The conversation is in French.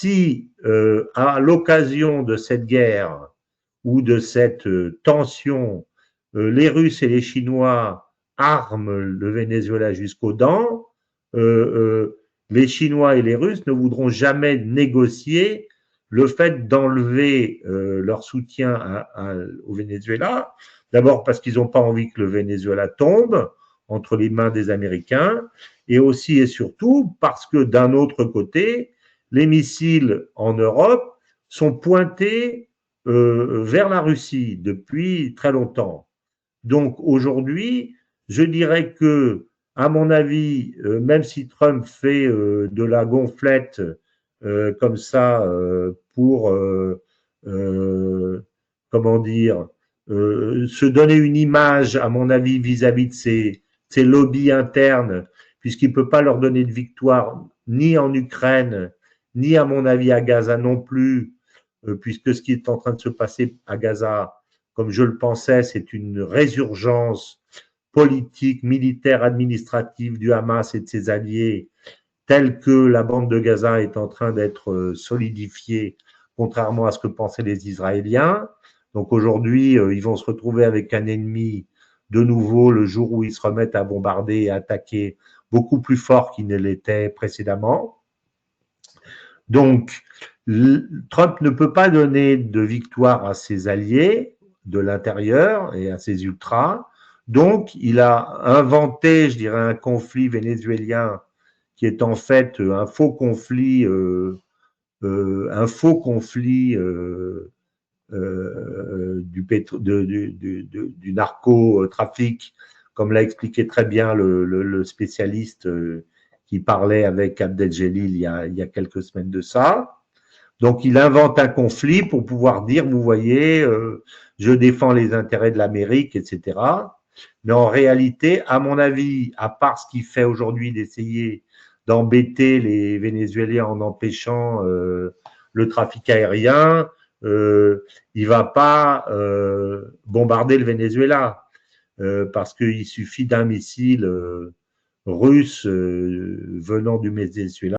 si à l'occasion de cette guerre ou de cette tension, les Russes et les Chinois arment le Venezuela jusqu'aux dents, les Chinois et les Russes ne voudront jamais négocier le fait d'enlever leur soutien au Venezuela, d'abord parce qu'ils n'ont pas envie que le Venezuela tombe entre les mains des Américains, et aussi et surtout parce que d'un autre côté, les missiles en Europe sont pointés vers la Russie depuis très longtemps. Donc aujourd'hui, je dirais que, à mon avis, même si Trump fait de la gonflette comme ça pour, comment dire, se donner une image, à mon avis, vis-à-vis de ses lobbies internes, puisqu'il ne peut pas leur donner de victoire ni en Ukraine, ni à mon avis à Gaza non plus, puisque ce qui est en train de se passer à Gaza, comme je le pensais, c'est une résurgence politique, militaire, administrative du Hamas et de ses alliés, telle que la bande de Gaza est en train d'être solidifiée, contrairement à ce que pensaient les Israéliens. Donc aujourd'hui, ils vont se retrouver avec un ennemi de nouveau le jour où ils se remettent à bombarder et à attaquer beaucoup plus fort qu'ils ne l'étaient précédemment. Donc, Trump ne peut pas donner de victoire à ses alliés de l'intérieur et à ses ultras. Donc, il a inventé, je dirais, un conflit vénézuélien qui est en fait un faux conflit, du narcotrafic, comme l'a expliqué très bien le spécialiste qui parlait avec Abdel-Jalil il y a quelques semaines de ça. Donc, il invente un conflit pour pouvoir dire, vous voyez, je défends les intérêts de l'Amérique, etc. Mais en réalité, à mon avis, à part ce qu'il fait aujourd'hui d'essayer d'embêter les Vénézuéliens en empêchant le trafic aérien, il ne va pas bombarder le Venezuela parce qu'il suffit d'un missile russe venant du Venezuela